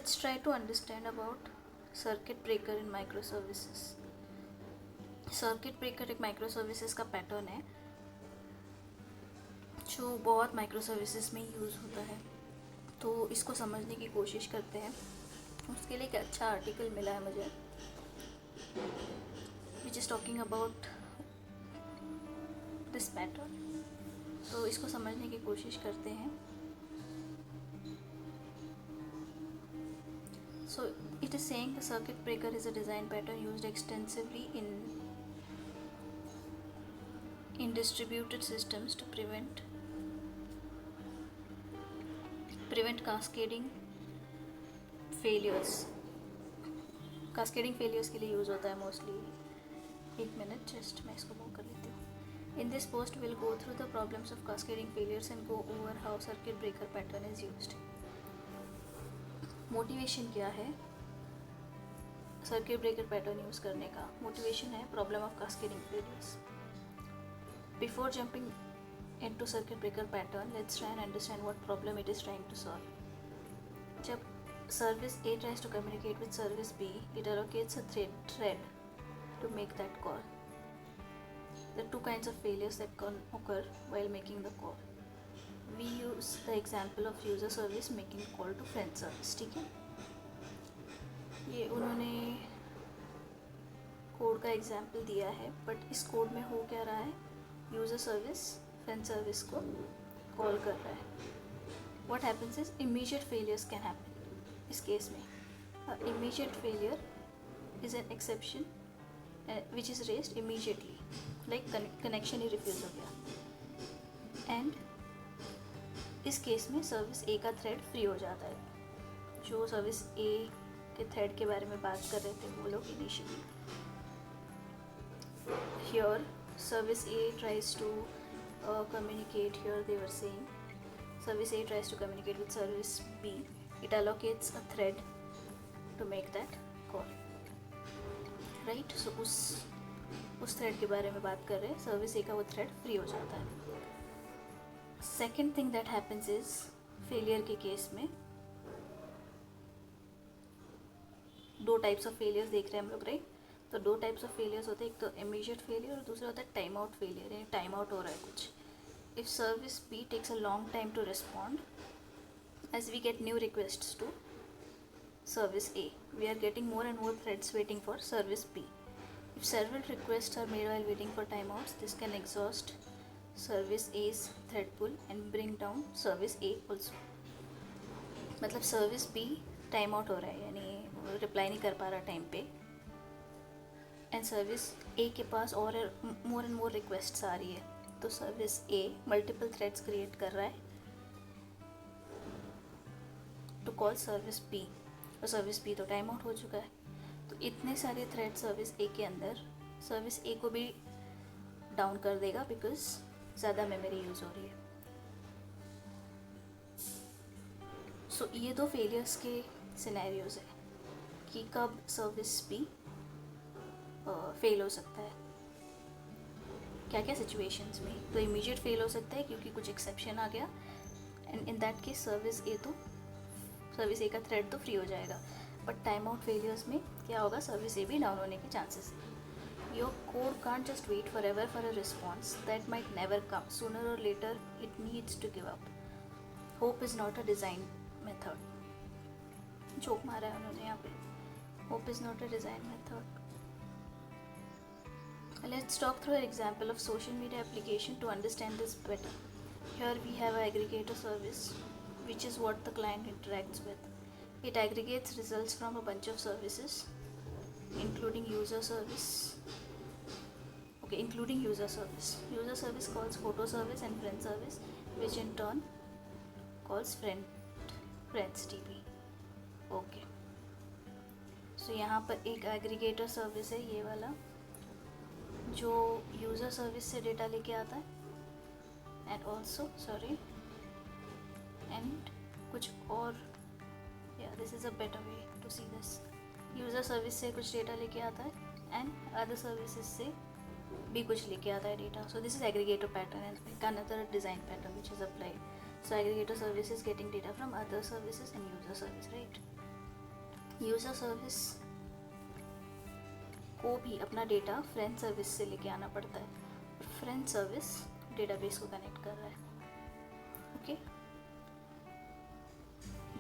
Let's try to understand about circuit breaker in microservices. Circuit breaker एक micro services का pattern है जो बहुत माइक्रो सर्विसेज में यूज़ होता है। तो इसको समझने की कोशिश करते हैं। उसके लिए एक अच्छा आर्टिकल मिला है मुझे which is talking about this pattern. तो इसको समझने की कोशिश करते हैं। So it is saying the circuit breaker is a design pattern used extensively in distributed systems to prevent cascading failures. Cascading failures के लिए यूज़ होता है मोस्टली। एक मिनट जस्ट मैं इसको मूव कर लेती हूँ। In this post we'll go through the problems of cascading failures and go over how circuit breaker pattern is used. Motivation क्या है सर्किट ब्रेकर पैटर्न यूज़ करने का? मोटिवेशन है problem of cascading failures. Before jumping into circuit breaker pattern, let's try and understand what problem it is trying to solve. जब service A tries to communicate with service B, it allocates a thread to make that call. There are two kinds of failures that can occur while making the call. We use the example of user service making call to friend service. ठीक है, ये उन्होंने code का example दिया है, but इस code में हो क्या रहा है? यूज़र सर्विस फ्रेंड सर्विस को कॉल कर रहा है। What happens is immediate failures can happen. इस केस में immediate failure is an exception which is raised immediately, like connection he refuse हो गया। एंड इस केस में सर्विस ए का थ्रेड फ्री हो जाता है। जो सर्विस ए के थ्रेड के बारे में बात कर रहे थे वो लोग initially, here service A tries to communicate, here they were saying service A tries to communicate with service B, it allocates a thread to make that call, right. So उस थ्रेड के बारे में बात कर रहे हैं। सर्विस ए का वो थ्रेड फ्री हो जाता है। Second thing that happens is failure के केस में दो टाइप्स ऑफ फेलियर्स देख रहे हैं हम लोग, राइट। तो दो टाइप्स ऑफ फेलियर्स होते हैं, एक तो इमीडिएट फेलियर और दूसरा होता है टाइम आउट फेलियर, यानी टाइम आउट हो रहा है कुछ। If service B takes a long time to respond as we get new requests to service A, we are getting more and more threads waiting for service B. If several requests are made while waiting for timeouts, this can exhaust service A's thread pool and bring down service A also. मतलब service B time out हो रहा है, यानी reply नहीं कर पा रहा time पे, एंड सर्विस A के पास और मोर एंड मोर रिक्वेस्ट्स आ रही है। तो service A multiple threads create कर रहा है टू कॉल सर्विस B, और सर्विस B तो टाइम आउट हो चुका है। तो इतने सारे थ्रेड सर्विस A के अंदर सर्विस A को भी डाउन कर देगा बिकॉज ज़्यादा मेमोरी यूज़ हो रही है। सो ये दो फेलियर्स के सिनेरियोज है कि कब सर्विस B फेल हो सकता है, क्या क्या सिचुएशंस में। तो इमीडिएट फेल हो सकता है क्योंकि कुछ एक्सेप्शन आ गया, and in that case service A का थ्रेड तो फ्री हो जाएगा। बट टाइम आउट फेलियर्स में क्या होगा? सर्विस ए भी डाउन होने के चांसेस है। Your code can't just wait forever for a response that might never come. Sooner or later, it needs to give up. Hope is not a design method. Joke मारा है उन्होंने यहाँ पे। Hope is not a design method. Let's talk through an example of social media application to understand this better. Here we have an aggregator service, which is what the client interacts with. It aggregates results from a bunch of services, including user service. Including user service. User service calls photo service and friend service, which in turn calls friends DB. Okay. So यहाँ पर एक aggregator service है, ये वाला, जो user service से data लेके आता है, एंड ऑल्सो एंड कुछ और, या this is a better way to see this. User service से कुछ डेटा लेके आता है एंड अदर सर्विसेज से भी कुछ लेके आता है data. So this is aggregator pattern and another design pattern which is applied. So aggregator service is getting data from other services and user service, right? User service को भी अपना data friend service से लेके आना पड़ता है, और friend service database को कनेक्ट कर रहा है. ओके,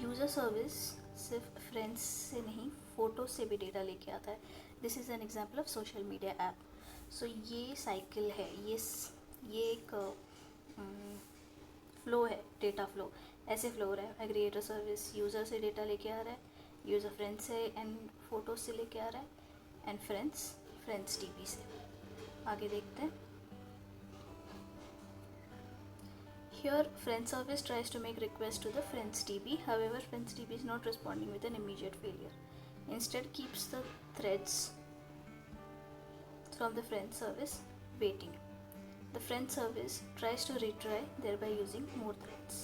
यूज़र सर्विस सिर्फ फ्रेंड्स से नहीं, फ़ोटो से भी डेटा लेके आता है. This is an example of social media app. So ये साइकिल है, ये एक फ्लो है, डेटा फ्लो. ऐसे फ्लो हो रहा है. एग्रीगेटर सर्विस यूज़र से डेटा लेके आ रहा है, यूज़र फ्रेंड्स से एंड फोटो से लेके आ रहा है, एंड फ्रेंड्स टीपी से. आगे देखते हैं. Here, friend service tries to make request to the friends DB. However, friends DB is not responding with an immediate failure. Instead, keeps the threads from the friend service waiting. The friend service tries to retry, thereby using more threads.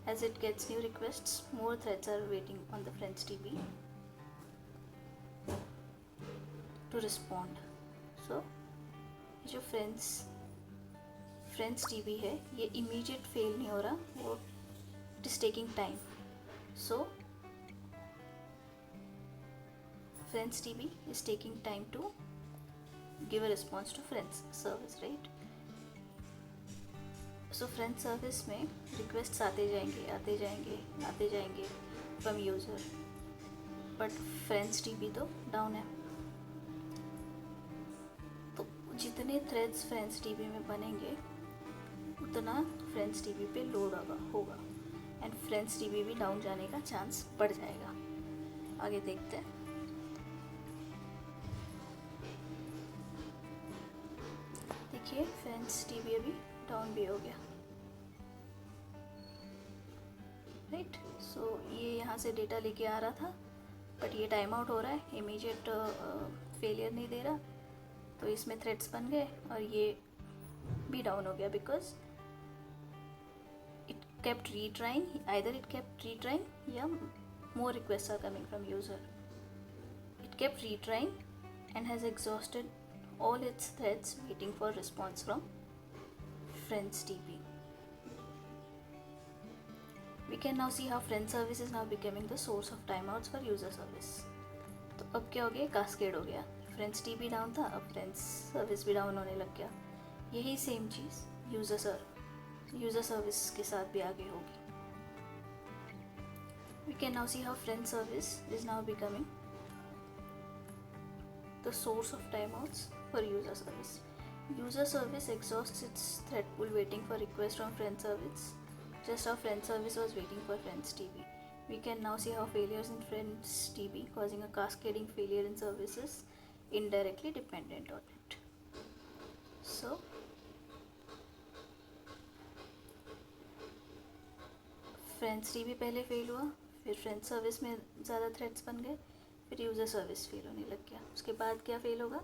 As it gets new requests, more threads are waiting on the friends DB to respond. So, जो friends DB है, ये immediate fail नहीं हो रहा, वो it is taking time. So friends DB is taking time to give a response to friends service, right. So friends service में requests आते जाएंगे from user, but friends DB तो डाउन है. तो जितने थ्रेड्स फ्रेंड्स टीबी में बनेंगे उतना फ्रेंड्स टीबी पे लोड होगा एंड फ्रेंड्स टीबी भी डाउन जाने का चांस बढ़ जाएगा. आगे देखते हैं. देखिए, फ्रेंड्स टीबी अभी डाउन भी हो गया, राइट. सो ये यहाँ से डेटा लेके आ रहा था, बट ये टाइम आउट हो रहा है, इमीडिएट फेलियर नहीं दे रहा, तो इसमें थ्रेड्स बन गए और ये भी डाउन हो गया because it kept retrying. Either it kept retrying, yeah, more requests are coming from user. It kept retrying and has exhausted all its threads waiting for response from friends TP. We can now see how friend service is now becoming the source of timeouts for user service. तो अब क्या हो गया, cascade हो गया. Friends TP down था, अब friends service भी डाउन होने लग गया. यही सेम चीज़ यूज़र सर्विस के साथ भी आगे होगी. We can now see how friend service is now becoming the source of timeouts for user service. User service exhausts its thread pool waiting for request from friend service, just how friend service was waiting for friends TB. We can now see how failures in friends TB causing a cascading failure in services indirectly dependent on it. So friends TB पहले fail हुआ, फिर friends service में ज़्यादा threads बन गए, फिर user service fail होने लग गया. उसके बाद क्या फेल होगा,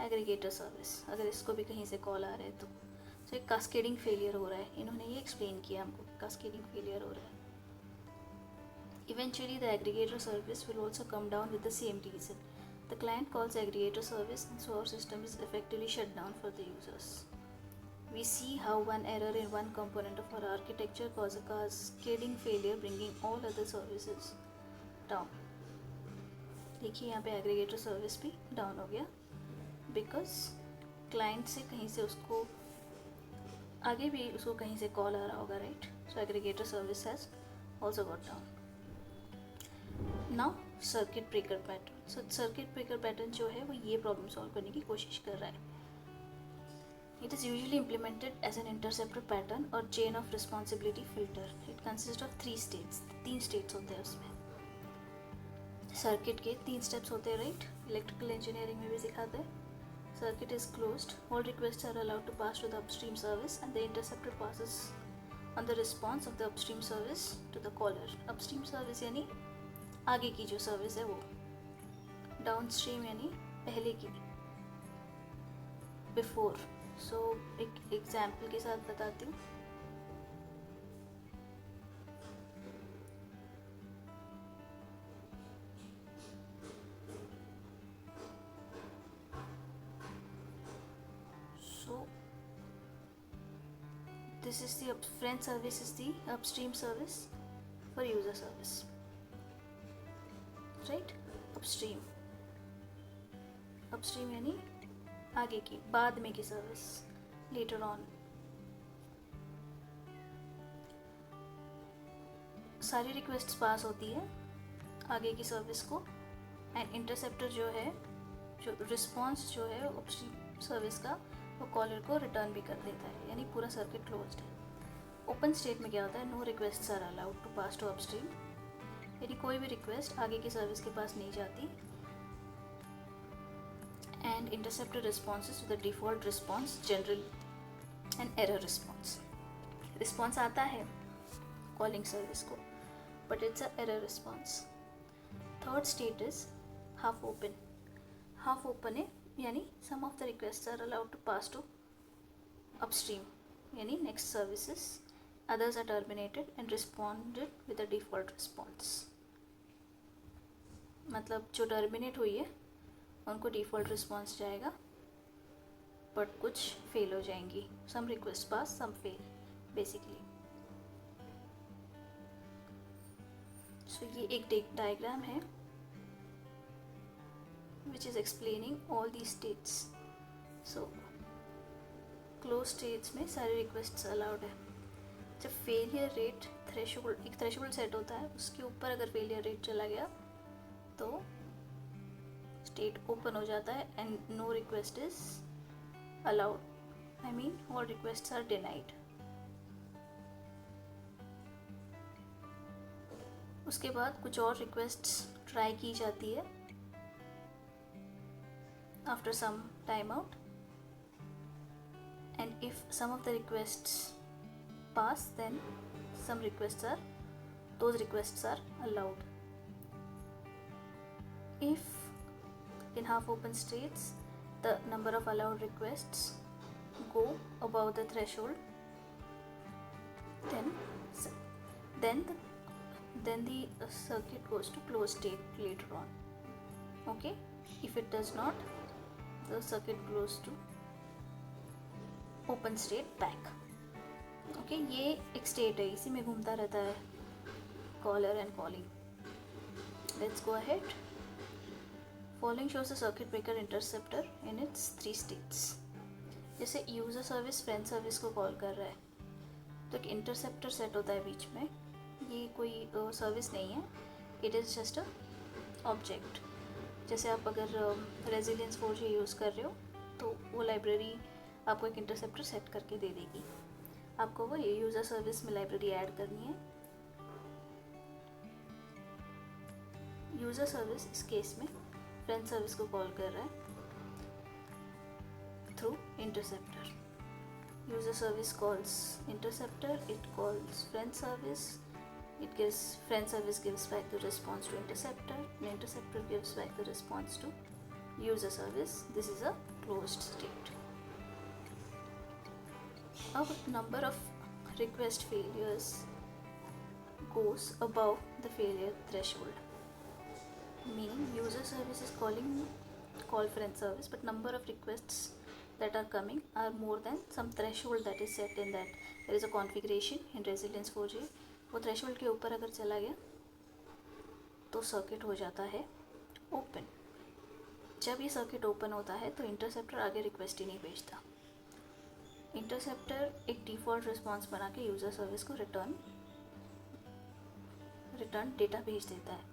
एग्रीगेटर सर्विस, अगर इसको भी कहीं से कॉल आ रहा है तो एक कास्केडिंग फेलियर हो रहा है. इन्होंने ये एक्सप्लेन किया हमको, कास्केडिंग फेलियर हो रहा है. Eventually the aggregator service will also come down with the same reason. The client calls aggregator service and so our system is effectively shut down for the users. We see how one error in one component of our architecture causes a cascading failure, bringing all other services down. देखिए, यहाँ पे aggregator service भी down हो गया because client से कहीं से उसको आगे भी उसको कहीं से कॉल आ रहा होगा, right. So aggregator service has also got down. Now circuit breaker pattern. So circuit breaker pattern जो है वो ये प्रॉब्लम सॉल्व करने की कोशिश कर रहा है. It is usually implemented as an interceptor pattern or chain of responsibility filter. It consists of 3 states. 3 states होते हैं उसमें. सर्किट के 3 स्टेप्स होते हैं, राइट. इलेक्ट्रिकल इंजीनियरिंग में भी सिखाते हैं. Circuit is closed. All requests are allowed to pass to the upstream service, and the interceptor passes on the response of the upstream service to the caller. Upstream service यानी आगे की जो service है वो. Downstream यानी पहले की, before. सो एक एग्जाम्पल के साथ बताती हूँ. So this is the friend service is the upstream service for user service, right. Upstream, upstream यानी आगे की, बाद में की सर्विस, लेटर ऑन। सारी रिक्वेस्ट पास होती है आगे की सर्विस को, एंड इंटरसेप्टर जो है, जो रिस्पॉन्स जो है अपस्ट्रीम सर्विस का, वो कॉलर को रिटर्न भी कर देता है, यानी पूरा सर्किट क्लोज्ड है। ओपन स्टेट में क्या होता है, no request are allowed to pass to upstream, यानी कोई भी रिक्वेस्ट आगे की सर्विस के पास नहीं जाती। And interceptor responses to the default response, general and error response. Response आता है कॉलिंग सर्विस को, but it's a error response. Third state is half open. Half open है यानी some of the request are allowed to pass to upstream, यानी next services, others are terminated and responded with a default response। मतलब जो terminate हुई है उनको default response जाएगा, but कुछ फेल हो जाएंगी, सम रिक्वेस्ट पास सम फेल बेसिकली। सो ये एक डायग्राम है which is explaining all these states। so close states में सारे रिक्वेस्ट्स अलाउड है। जब फेलियर रेट थ्रेशोल्ड, एक थ्रेशोल्ड सेट होता है, उसके ऊपर अगर फेलियर रेट चला गया तो स्टेट ओपन हो जाता है and no request is allowed, I mean all requests are denied. उसके बाद कुछ और रिक्वेस्ट्स ट्राई की जाती है after some time out, and if some of the requests pass, then those requests are allowed. If in half open states the number of allowed requests go above the threshold, then the circuit goes to closed state later on. Okay, if it does not, the circuit goes to open state back. Okay, ये एक state है, इसी में घूमता रहता है caller and calling. Let's go ahead. Following shows a circuit breaker interceptor in its 3 states. जैसे user service friend service को कॉल कर रहा है तो एक इंटरसेप्टर सेट होता है बीच में। ये कोई सर्विस नहीं है, it is just a object. जैसे आप अगर रेजिलियंस 4G यूज़ कर रहे हो तो वो लाइब्रेरी आपको एक इंटरसेप्टर सेट करके दे देगी। आपको वो ये यूज़र सर्विस में लाइब्रेरी ऐड करनी है। यूज़र सर्विस इस केस में फ्रेंड सर्विस को कॉल कर रहा है through interceptor. User service calls interceptor, it calls friend service, it gives friend service gives back the response to interceptor, and interceptor gives back the response to user service. This is a closed state. Now number of request failures goes above the failure threshold, meaning user service is call friend service, but number of requests that are coming are more than some threshold that is set in that. There is a configuration in Resilience 4G, वो threshold के ऊपर अगर चला गया तो circuit हो जाता है ओपन। जब ये सर्किट ओपन होता है तो इंटरसेप्टर आगे रिक्वेस्ट ही नहीं भेजता। इंटरसेप्टर एक डिफ़ॉल्ट रिस्पॉन्स बना के यूज़र सर्विस को रिटर्न डेटा भेज देता है।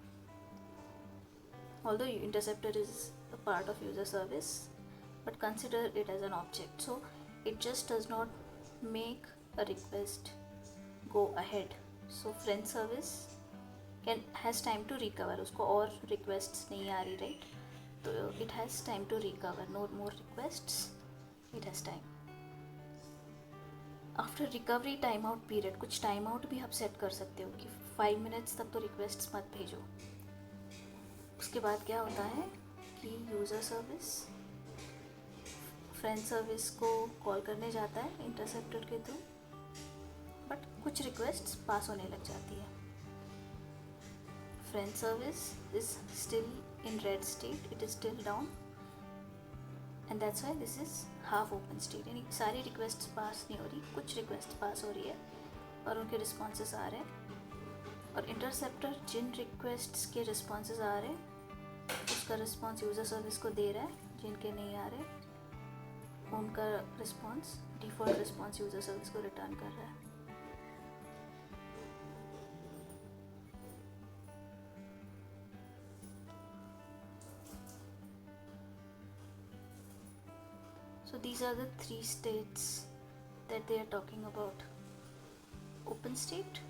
Although interceptor is a part of user service, but consider it as an object, so it just does not make a request go ahead. So friend service has time to recover, उसको और requests नहीं आ रही, right? तो it has time to recover, no more requests, it has time. After recovery time out period, कुछ time out भी आप set कर सकते हो कि 5 मिनट्स तक तो रिक्वेस्ट्स मत भेजो। उसके बाद क्या होता है कि यूज़र सर्विस फ्रेंड सर्विस को कॉल करने जाता है इंटरसेप्टर के थ्रू, बट कुछ रिक्वेस्ट्स पास होने लग जाती है। Friend service is still in red state, it is still down, and that's why this is half open state, यानी सारी रिक्वेस्ट्स पास नहीं हो रही, कुछ रिक्वेस्ट पास हो रही है और उनके रिस्पॉन्सेस आ रहे हैं। और इंटरसेप्टर जिन रिक्वेस्ट्स के रिस्पॉन्सेस आ रहे हैं उसका रिस्पॉन्स यूज़र सर्विस को दे रहा है, जिनके नहीं आ रहे उनका response default response user service को रिटर्न कर रहा है। So these are the three states that they are talking about: open state,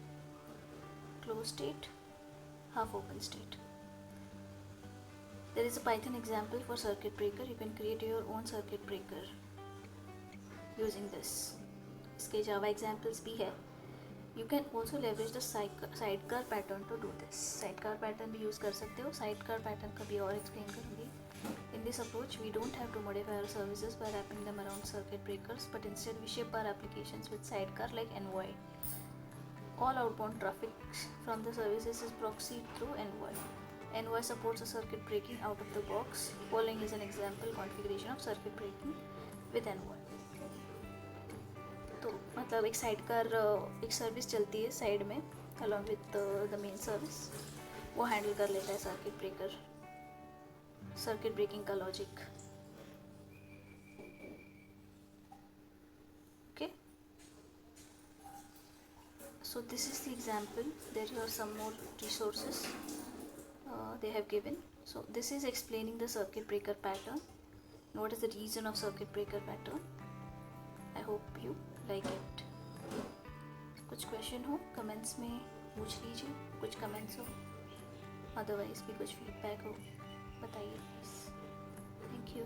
closed state, half open state. There is a Python example for circuit breaker. You can create your own circuit breaker using this. इसके Java examples भी है. You can also leverage the sidecar pattern to do this. Sidecar pattern भी use कर सकते हो. Sidecar pattern का भी और explain करूँगी. In this approach, we don't have to modify our services by wrapping them around circuit breakers, but instead we ship our applications with sidecar like Envoy. All outbound traffic from the services is proxied through Envoy. Envoy supports a circuit breaking out of the box. Following is an example configuration of circuit breaking with Envoy. तो मतलब एक sidecar एक service चलती है side में along with the main service, वो handle कर लेता है सर्किट ब्रेकर, सर्किट ब्रेकिंग का logic. Okay, so this is the example. There are some more resources they have given. So this is explaining the circuit breaker pattern. What is the reason of circuit breaker pattern? I hope you like it. कुछ question हो comments में पूछ लीजिए, कुछ comments हो, otherwise भी कुछ feedback हो बताइए प्लीज़. Thank you.